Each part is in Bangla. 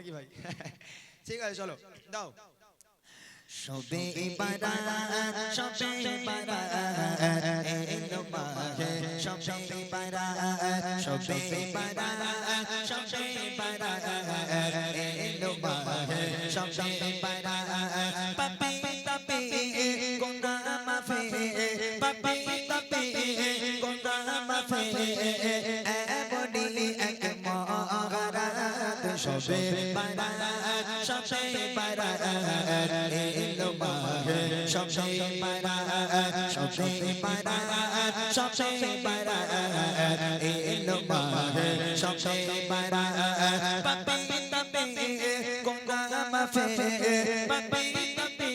নাকি ভাই? ঠিক আছে চলো দাও। শবে বারাত শবে বারাত এলো মাহে শবে বারাত শবে বারাত শবে বারাত এলো মাহে শবে বারাত পাপি তাপি গুনাহ মাফে পাপি তাপি গুনাহ মাফে এমনি এক মহরাত শবে বারাত শবে বারাত এলো মাহে শবে বারাত শবে বারাত শবে বারাত এলো মাহে শবে বারাত পাপি তাপি গুনাহ মাফে পাপি তাপি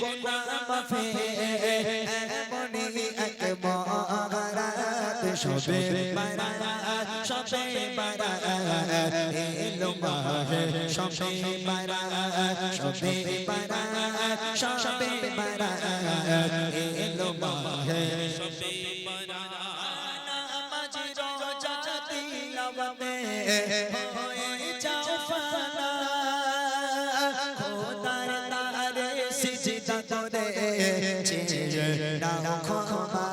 গুনাহ মাফে এমনি এক মহরাত শবে বারাত শবে বারাত এলো মাহে শবে বারাত শবে বারাত শবে বারাত এলো মাহে শবে বারাত নামাজ রোজা তিলাওয়াতে হয়ে যাও ফানা খোদার তারে সিজদা করে চেয়ে নাও ক্ষমা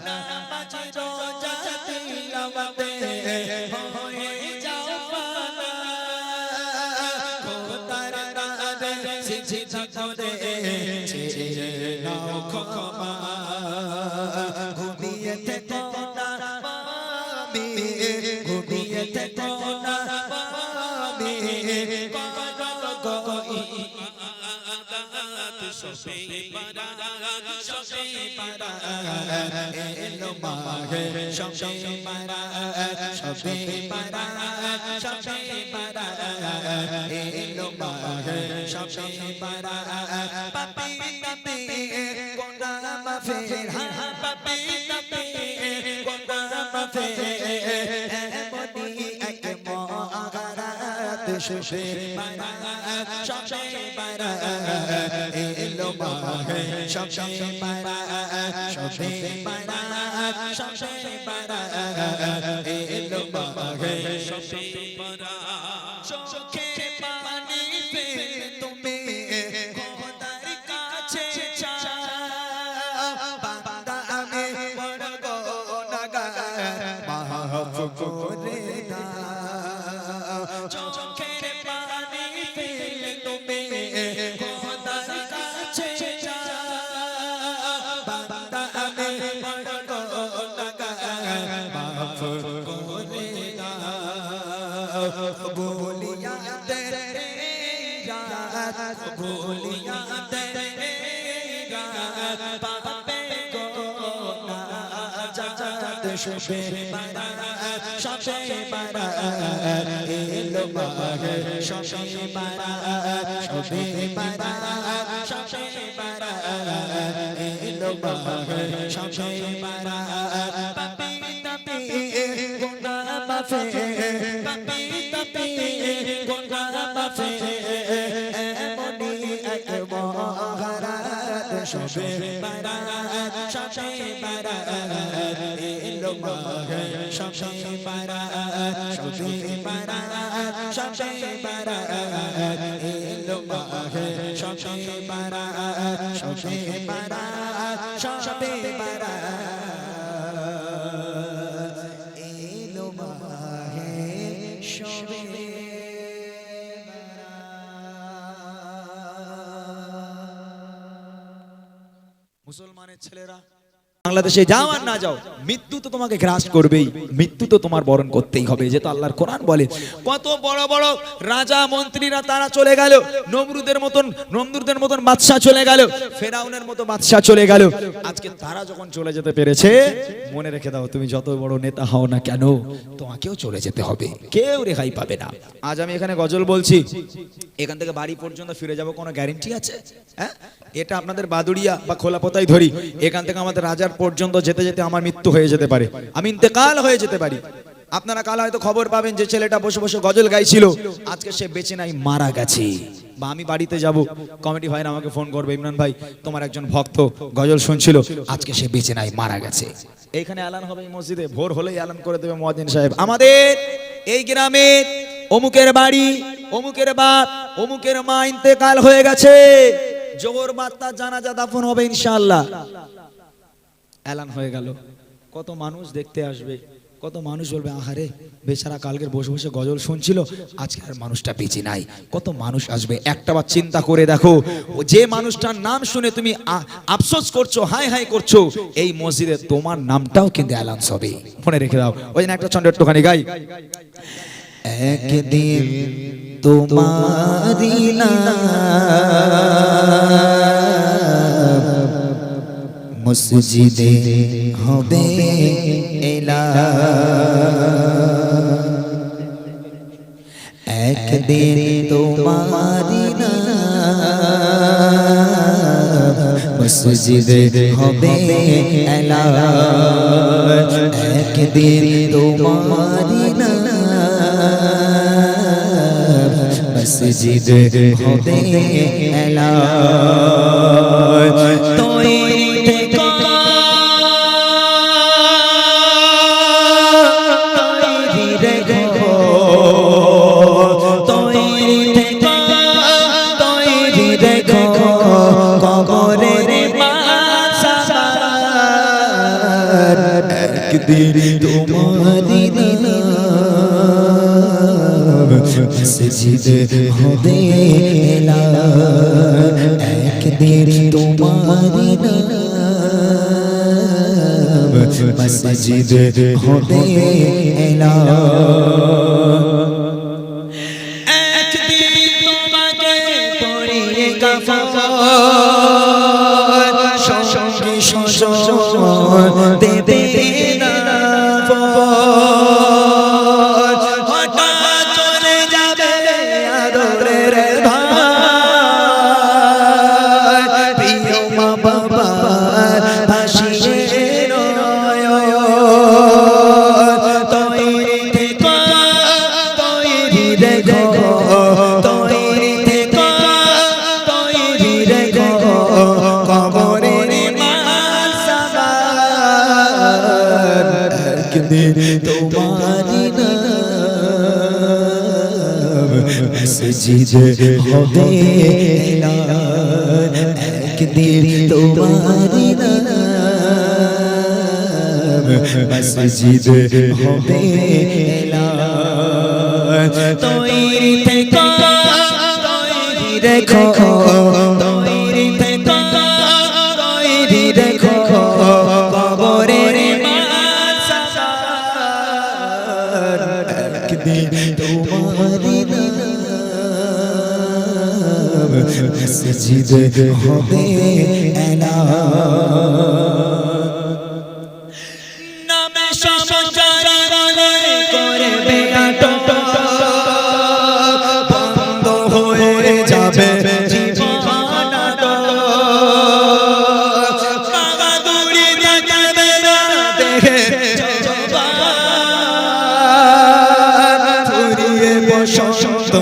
নামাজ রোজা তিলাওয়াতে হয়ে যাও ফানা খোদার তারে সিজদা করে চেয়ে নাও ক্ষমা ঘুমিয়ে থেকো না মামি ঘুমিয়ে থেকো না মামি করো গো ইবাদত শবে বারাত শবে বারাত এলো মাহে শবে বারাত শবে বারাত শবে বারাত এলো মাহে শবে বারাত পাপি তাপি গুনাহ মাফে পাপি তাপি গুনাহ মাফে এমনি এক মহরাত শবে বারাত শবে বারাত এলো মাহে শবে বারাত শবে বারাত শবে বারাত এলো মাহে শবে বারাত চোখে পানি ফেলে তুমি খোদার কাছে চাও বান্দা আমি বড় গুনাহগার মাফ করে দাও চোখে পানি ফেলে তুমি খোদার কাছে চাও বান্দা আমি বড় গুনাহগার মাফ করে দাও বলিয়া তেরে রাত বলিয়া তেরে রাত পাপে গোনা জাত শবে বারাত শবে বারাত এলো মাহে শবে বারাত শবে বারাত শবে বারাত এলো মাহে শবে বারাত পাপি তাপি গুনাহ মাফে পাপি তাপি গুনাহ মাফে এমনি এক মহরাত শবে বারাত শবে বারাত এলো মাহে শবে বারাত শবে বারাত শবে বারাত এলো মাহে শবে বারাত শবে বারাত শবে বারাত এলো মাহে শবে মুসলমানের ছেলেরা বাংলাদেশে যাও আর না যাও, মৃত্যু তো তোমাকে গ্রাস করবেই, মৃত্যু তো তোমার বরণ করতেই হবে। যেহেতু আল্লাহর কোরআন বলে কত বড় বড় রাজা মন্ত্রীরা তারা চলে গেল, নমরুদের মতন বাদশা চলে গেল, ফেরাউনের মতো বাদশা চলে গেল। আজকে তারা যখন চলে যেতে পেরেছে, মনে রেখে দাও তুমি যত বড় নেতা হও না কেন তোমাকেও চলে যেতে হবে, কেউ রেহাই পাবে না। আজ আমি এখানে গজল বলছি, এখান থেকে বাড়ি পর্যন্ত ফিরে যাব কোনো গ্যারান্টি আছে? হ্যাঁ, এটা আপনাদের বাদুড়িয়া বা খোলাপতাই ধরি, এখান থেকে আমাদের রাজার পর্যন্ত যেতে যেতে আমার মৃত্যু হয়ে যেতে পারে, আমি ইন্তেকাল হয়ে যেতে পারি। আপনারা কাল হয়তো খবর পাবেন যে ছেলেটা বসে বসে গজল গাইছিল, আজকে সে বেঁচে নাই, মারা গেছে। বা আমি বাড়িতে যাব, কমিটি ভাইরা আমাকে ফোন করবে, ইমরান ভাই তোমার একজন ভক্ত গজল শুনছিল, আজকে সে বেঁচে নাই, মারা গেছে। এইখানে এলান হবে এই মসজিদে, ভোর হলেই এলান করে দেবে মুয়াজ্জিন সাহেব। আমাদের এই গ্রামে অমুকের বাড়ি, অমুকের বাপ, অমুকের মা ইন্তেকাল হয়ে গেছে, জোহর বাদ তার জানাজা দাফন হবে ইনশাআল্লাহ। এলান হয়ে গেল, কত মানুষ দেখতে আসবে, কত মানুষ বলবে আহারে বেচারা কালকের বসে বসে গজল শুনছিল, আজকে আর মানুষটা বেঁচে নাই। কত মানুষ আসবে, একটাবার চিন্তা করে দেখো, ও যে মানুষটার নাম শুনে তুমি আফসোস করছো, হাই হাই করছো, এই মসজিদে তোমার নামটাও কিন্তু অ্যালাউন্স হবে, মনে রেখে দাও। ওই জন্য একটা ছন্দ একটুখানি গাই। একদিন তোমারি নাম মসজিদে হবে এলান, একদিন তোমারি নাম মসজিদে হবে এলান, একদিন তোমারি নাম মসজিদে হবে এলান। তৈরি থেকো, তৈরি রেখো, তৈরি থেকো, তৈরি রেখো, কবরের মাঝার একদিন তোমারি নাম মসজিদে হবে এলান, একদিন তোমারি নাম মসজিদে হবে এলান। একদিন তোমাকে পরিয়ে কাফন, সঙ্গী সজন দেবে না, হঠাৎ চলে যাবে আদরের ভাই, প্রিয় মা বাবার ভাসিয়ে নয়ন। তৈরি থেকো, তৈরি রেখো, তৈরি থেকো, তৈরি রেখো, কবরের মাঝার একদিন তোমারি নাম মসজিদে হবে এলান, একদিন তোমারি নাম মসজিদে হবে এলান। তৈরি থেকো, তৈরি রেখো, তৈরি থেকো, তৈরি রেখো, কবরের মাঝার একদিন তোমারি নাম মসজিদে হবে এলান। নামে সমাচার বলে করবে আটক, বন্ধ হয়ে যাবে জীবন আটক, বাহাদুরি থাকবে না দেহে জবান, ফুরিয়ে বসন্ত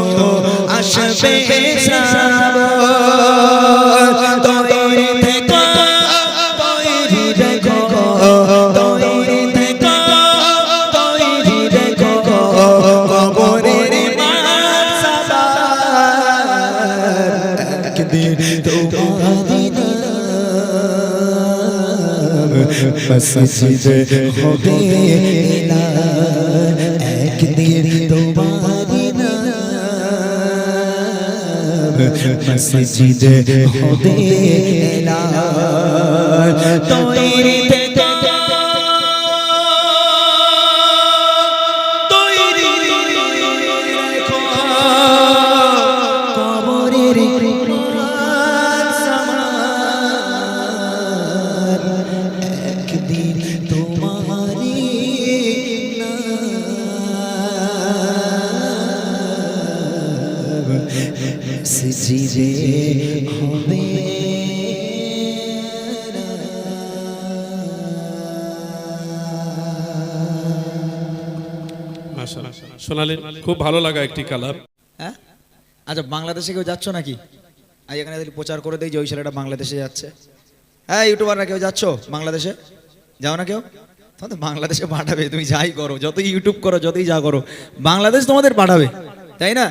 আসবে শ্রাবণ। তৈরি থেকো, তৈরি রেখো, তৈরি থেকো, তৈরি রেখো, কবরের মাঝার একদিন তোমারি নাম মসজিদে হবে এলান, একদিন তোমারি নাম মসজিদে হবে এলান। তৈরি থেকো, তৈরি রেখো, কবরের মাঝার একদিন তোমারি নাম মসজিদে হবে। শোনালেন, খুব ভালো লাগা একটি কালাম। হ্যাঁ, আচ্ছা বাংলাদেশে কেউ যাচ্ছ নাকি? আজ এখানে যদি প্রচার করে দেই যে ওই ছেলেটা বাংলাদেশে যাচ্ছে, হ্যাঁ ইউটিউবাররা কেউ যাচ্ছ বাংলাদেশে? যাও না কেউ? তোমাদের বাংলাদেশে পাঠাবে, তুমি যাই করো, যতই ইউটিউব করো, যতই যা করো, বাংলাদেশ তোমাদের পাঠাবে। তাই না?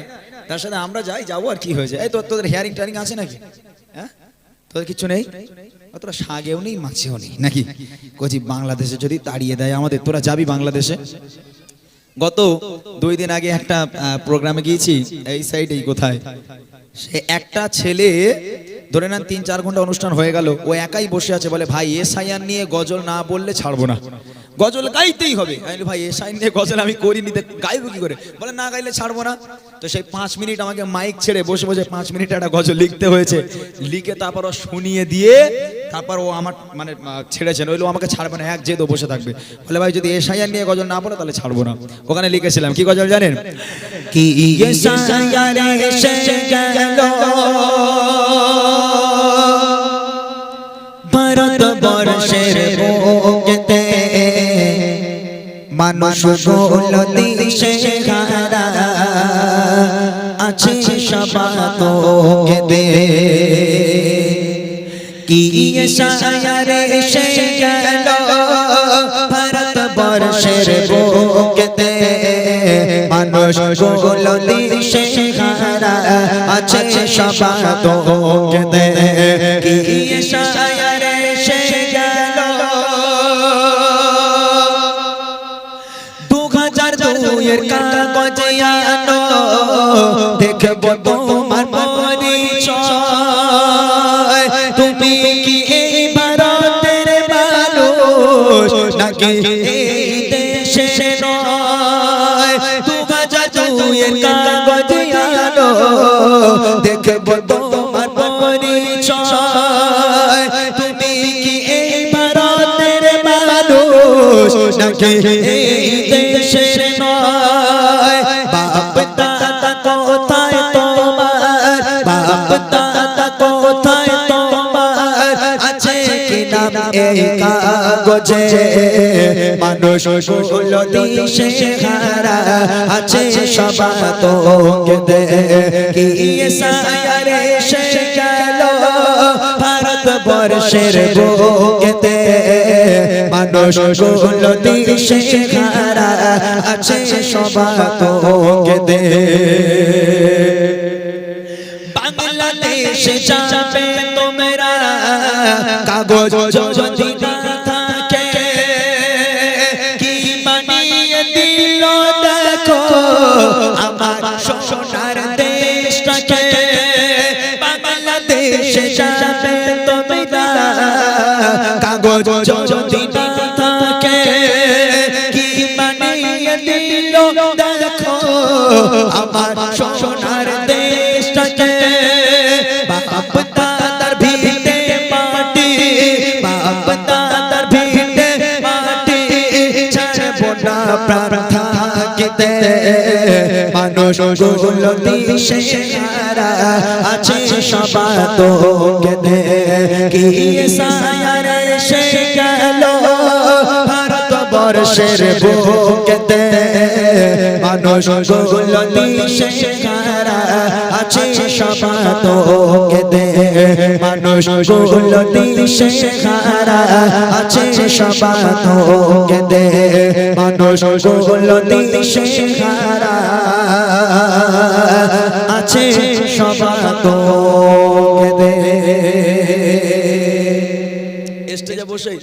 তার সাথে আমরা যাই, যাবো আর কি হয়েছে। এই তোদের হেয়ারিং ট্রেনিং আছে নাকি? হ্যাঁ, তোদের কিছু নেই? তোরা সাগেও নেই, মাছেও নেই নাকি? কচি বাংলাদেশে যদি তাড়িয়ে দেয় আমাদের, তোরা যাবি বাংলাদেশে? গত 2 দিন আগে একটা প্রোগ্রামে গিয়েছি, এই সাইডে কোথায়, সে একটা ছেলে ধরে নেন 3-4 ঘন্টা অনুষ্ঠান হয়ে গেল, ও একাই বসে আছে, বলে ভাই এসআইআর নিয়ে গজল না বললে ছাড়বো না, গজল গাইতেই হবে। আমি বলি, ভাই এসআইআর নিয়ে গজল আমি করিনি, গাইবো কি করে? বলে না গাইলে ছাড়বো না। তো সেই 5 মিনিট আমাকে মাইক ছেড়ে বসে বসে 5 মিনিট একটা গজল লিখতে হয়েছে, লিখে তারপর ও শুনিয়ে দিয়ে তারপর ও আমার মানে ছেড়েছেন, ওইলো আমাকে ছাড়বে না, এক জেদও বসে থাকবে। বলে ভাই যদি এসআইআর নিয়ে গজল না বলে তাহলে ছাড়বো না। ওখানে লিখেছিলাম কি গজল জানেন? কি এসআইআর এসে গেল ভারতবর্ষের বুকেতে, মানুষগুলো দিশে হারা আছে সবাতোকে। কি এসআইআর এসে গেল ভারতবর্ষের বুকেতে, মানুষগুলো দিশে হারা আছে সবাতোকে। কি এসআইআর এসে গেল 2002 এর কাগজে আনো, দেখব তোমার পরিচয়। তুমি কি এই ভারতের মানুষ নাকি এই দেশের নয়? 2002 এর কাগজে আনো, দেখব তোমার পরিচয়। তুমি কি এই ভারতের মানুষ নাকি এই দেশের নয়? বাপ দাদা কোথায় তোমার, বাপ দাদা কোথায় তোমার, আছে কি নাম এই কাগজে? মানুষগুলো দিশে হারা আছে সবাতোকে। কি এসআইআর এসে গেল ভারতবর্ষের বুকেতে, মানুষগুলো দিশে হারা আছে সবাতোকে। বাংলাদেশে যাবে তোমরা কাগজ যদি না থাকে, কি বানিয়ে দিল দেখো আমার সোনার দেশটাকে। বাংলাদেশে যাবে তোমরা কাগজ যদি না থাকে, কি বানিয়ে দিল দেখো আমার সোনার দেশটাকে। বাপ দাদার ভিটে মাটি, বাপ দাদার ভিটে মাটি, ছাড়বো না প্রাণ থাকিতে। মানুষগুলো দিশে হারা আছে সবাতোকে। কি এসআইআর এসে গেল ভারতবর্ষের বুকেতে, মানুষগুলো দিশে হারা আছে সবাতোকে। মানুষগুলো দিশে হারা আছে সবাতোকে। মানুষগুলো দিশে হারা আছে সবাতোকে। স্টেজে বসে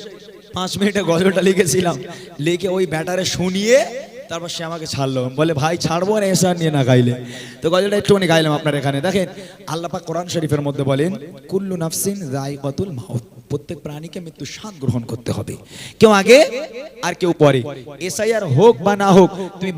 5 মিনিটে গজলটা লিখেছিলাম, লিখে ওই ব্যাটারে শুনিয়ে তারপর সে আমাকে ছাড়লো, বলে ভাই ছাড়বো না এসআর নিয়ে না গাইলে। তো গজলটা একটুখানি গাইলাম আপনার এখানে। দেখেন আল্লাহ পাক কোরআন শরীফের মধ্যে বলেন, কুল্লু নাফসিন যায়কাতুল মাউত, প্রত্যেক প্রাণীকে মৃত্যু স্বাদ গ্রহণ করতে হবে, কেউ আগে আর কেউ পরে। এসআইআর হোক বা না হোক, তুমি